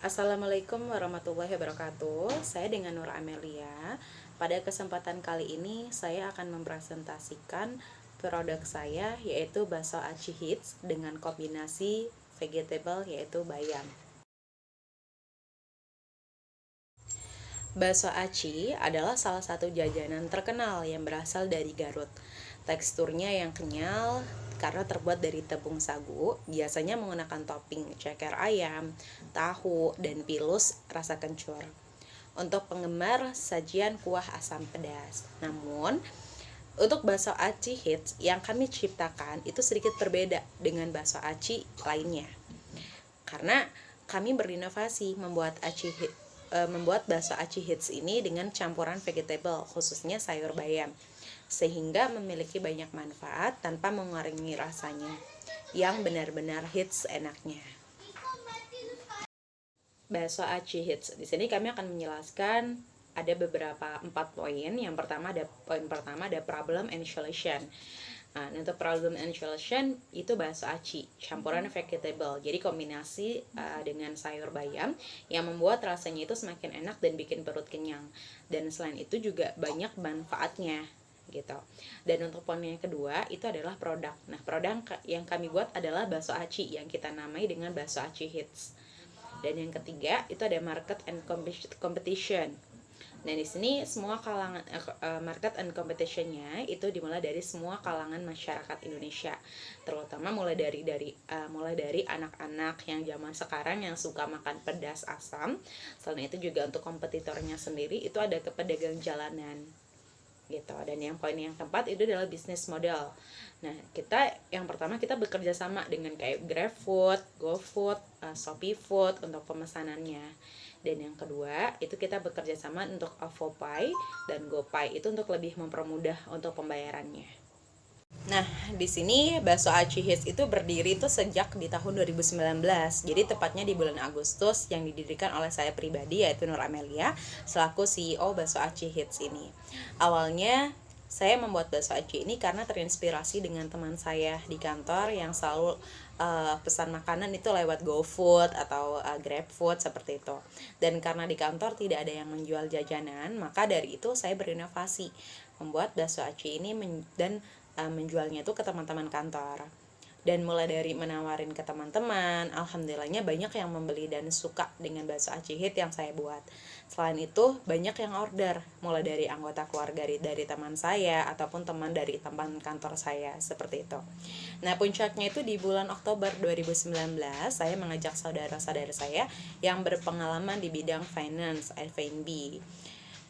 Assalamualaikum warahmatullahi wabarakatuh. Saya dengan Nur Amelia. Pada kesempatan kali ini saya akan mempresentasikan produk saya, yaitu bakso aci hits dengan kombinasi vegetable yaitu bayam. Bakso aci adalah salah satu jajanan terkenal yang berasal dari Garut. Teksturnya yang kenyal karena terbuat dari tepung sagu, biasanya menggunakan topping ceker ayam, tahu, dan pilus rasa kencur. Untuk penggemar sajian kuah asam pedas. Namun, untuk bakso aci hits yang kami ciptakan itu sedikit berbeda dengan bakso aci lainnya. Karena kami berinovasi membuat bakso aci hits ini dengan campuran vegetable, khususnya sayur bayam, sehingga memiliki banyak manfaat tanpa mengurangi rasanya yang benar-benar hits enaknya. Bakso aci hits. Di sini kami akan menjelaskan ada beberapa 4 poin. Yang pertama ada problem and solution. Nah, untuk problem and solution itu bakso aci, campuran vegetable. Jadi kombinasi dengan sayur bayam yang membuat rasanya itu semakin enak dan bikin perut kenyang. Dan selain itu juga banyak manfaatnya gitu. Dan untuk poin yang kedua itu adalah produk. Nah, produk yang kami buat adalah bakso aci yang kita namai dengan bakso aci hits. Dan yang ketiga itu ada market and competition. Nah, di sini semua kalangan market and competitionnya itu dimulai dari semua kalangan masyarakat Indonesia, terutama mulai dari anak-anak yang zaman sekarang yang suka makan pedas asam. Selain itu juga untuk kompetitornya sendiri itu ada ke pedagang jalanan gitu. Dan yang poin yang keempat itu adalah bisnis model. Nah, yang pertama kita bekerja sama dengan kayak GrabFood, GoFood, Shopee Food untuk pemesanannya. Dan yang kedua itu kita bekerja sama untuk OVOPay dan GoPay itu untuk lebih mempermudah untuk pembayarannya. Nah, di sini bakso aci hits itu berdiri itu sejak di tahun 2019. Jadi tepatnya di bulan Agustus yang didirikan oleh saya pribadi yaitu Nur Amelia selaku CEO bakso aci hits ini. Awalnya saya membuat bakso aci ini karena terinspirasi dengan teman saya di kantor yang selalu pesan makanan itu lewat GoFood atau GrabFood seperti itu. Dan karena di kantor tidak ada yang menjual jajanan, maka dari itu saya berinovasi membuat bakso aci ini dan menjualnya itu ke teman-teman kantor. Dan mulai dari menawarin ke teman-teman, alhamdulillahnya banyak yang membeli dan suka dengan bakso aci hit yang saya buat. Selain itu banyak yang order, mulai dari anggota keluarga dari teman saya ataupun teman dari teman kantor saya seperti itu. Nah, puncaknya itu di bulan Oktober 2019 saya mengajak saudara-saudara saya yang berpengalaman di bidang finance, F&B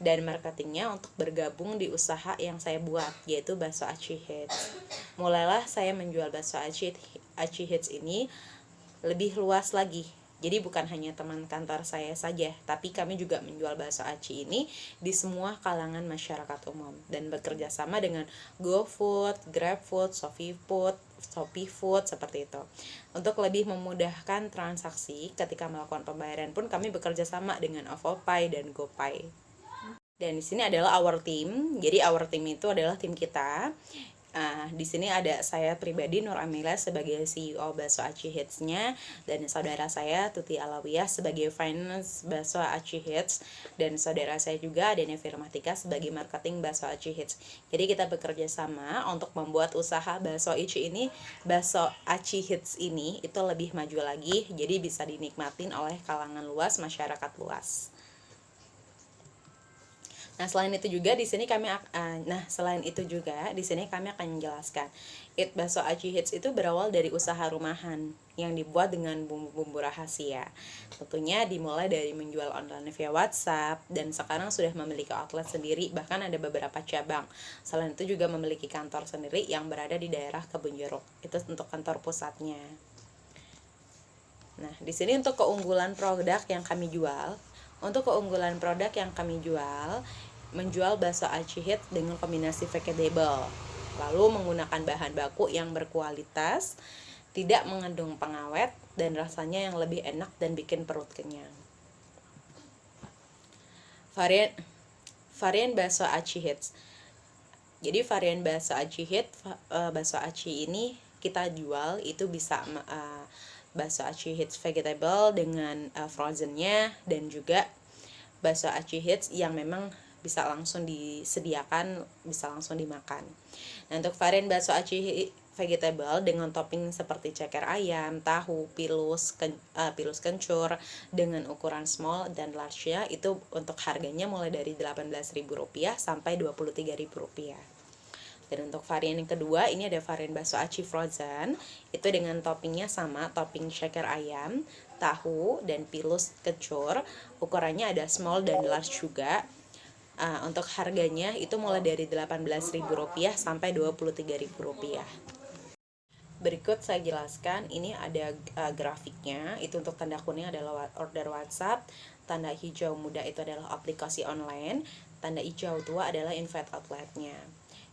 dan marketingnya untuk bergabung di usaha yang saya buat, yaitu bakso aci hits. Mulailah saya menjual bakso aci hits ini lebih luas lagi. Jadi bukan hanya teman kantor saya saja, tapi kami juga menjual bakso aci ini di semua kalangan masyarakat umum dan bekerja sama dengan GoFood, GrabFood, Shopee Food seperti itu. Untuk lebih memudahkan transaksi ketika melakukan pembayaran pun kami bekerja sama dengan OVOPay dan GoPay. Dan di sini adalah our team. Jadi our team itu adalah tim kita. Di sini ada saya pribadi Nur Amelia sebagai CEO Bakso Aci Hits-nya, dan saudara saya Tuti Alawiyah sebagai finance Bakso Aci Hits, dan saudara saya juga Denia Firmatika sebagai marketing Bakso Aci Hits. Jadi kita bekerja sama untuk membuat usaha Bakso Aci Hits ini itu lebih maju lagi, jadi bisa dinikmatin oleh kalangan luas, masyarakat luas. Nah, selain itu juga di sini kami akan menjelaskan bakso aci hits itu berawal dari usaha rumahan yang dibuat dengan bumbu-bumbu rahasia. Tentunya dimulai dari menjual online via WhatsApp dan sekarang sudah memiliki outlet sendiri, bahkan ada beberapa cabang. Selain itu juga memiliki kantor sendiri yang berada di daerah Kebonjeruk. Itu untuk kantor pusatnya. Nah, di sini untuk keunggulan produk yang kami jual. Menjual bakso aci hits dengan kombinasi vegetable, lalu menggunakan bahan baku yang berkualitas, tidak mengandung pengawet, dan rasanya yang lebih enak dan bikin perut kenyang. Varian bakso aci hits. Jadi varian bakso aci ini kita jual itu bisa bakso aci hits vegetable dengan frozennya, dan juga bakso aci hits yang memang bisa langsung disediakan, bisa langsung dimakan. Nah, untuk varian bakso aci vegetable dengan topping seperti ceker ayam, tahu, pilus kencur dengan ukuran small dan large-nya itu untuk harganya mulai dari Rp18.000 sampai Rp23.000. Dan untuk varian yang kedua, ini ada varian bakso aci frozen. Itu dengan toppingnya sama, topping ceker ayam, tahu, dan pilus kencur. Ukurannya ada small dan large juga. Untuk harganya itu mulai dari Rp18.000 sampai Rp23.000. Berikut saya jelaskan, ini ada grafiknya. Itu untuk tanda kuning adalah order WhatsApp, tanda hijau muda itu adalah aplikasi online, tanda hijau tua adalah invite outletnya.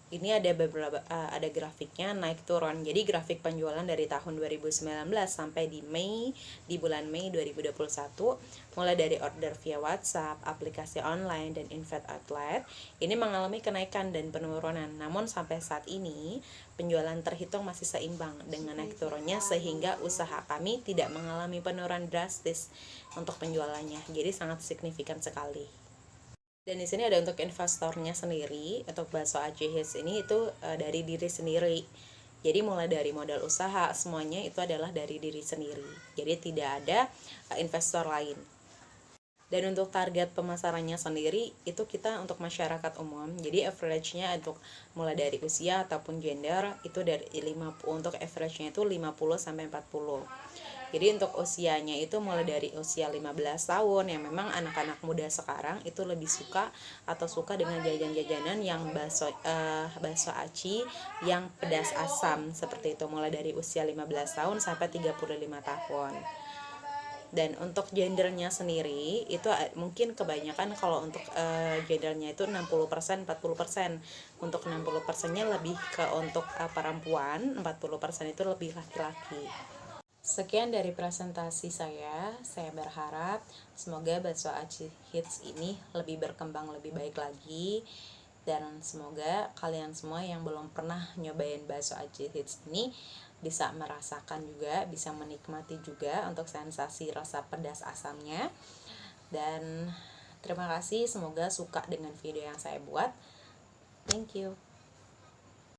Ini ada beberapa ada grafiknya naik turun. Jadi grafik penjualan dari tahun 2019 sampai di bulan Mei 2021, mulai dari order via WhatsApp, aplikasi online, dan invite outlet, ini mengalami kenaikan dan penurunan. Namun sampai saat ini penjualan terhitung masih seimbang dengan naik turunnya, sehingga usaha kami tidak mengalami penurunan drastis untuk penjualannya. Jadi sangat signifikan sekali. Dan di sini ada untuk investornya sendiri. Untuk bakso aci hits ini itu dari diri sendiri. Jadi mulai dari modal usaha, semuanya itu adalah dari diri sendiri. Jadi tidak ada investor lain. Dan untuk target pemasarannya sendiri itu kita untuk masyarakat umum. Jadi average-nya untuk mulai dari usia ataupun gender itu dari 50, untuk average-nya itu 50 sampai 40. Jadi untuk usianya itu mulai dari usia 15 tahun, yang memang anak-anak muda sekarang itu lebih suka dengan jajan-jajanan yang bakso aci yang pedas asam seperti itu, mulai dari usia 15 tahun sampai 35 tahun. Dan untuk gendernya sendiri itu mungkin kebanyakan kalau untuk gendernya itu 60%, 40%. Untuk 60%-nya lebih ke untuk perempuan, 40% itu lebih laki-laki. Sekian dari presentasi saya berharap semoga bakso aci hits ini lebih berkembang lebih baik lagi, dan semoga kalian semua yang belum pernah nyobain bakso aci hits ini bisa merasakan juga, bisa menikmati juga untuk sensasi rasa pedas asamnya. Dan terima kasih, semoga suka dengan video yang saya buat. Thank you.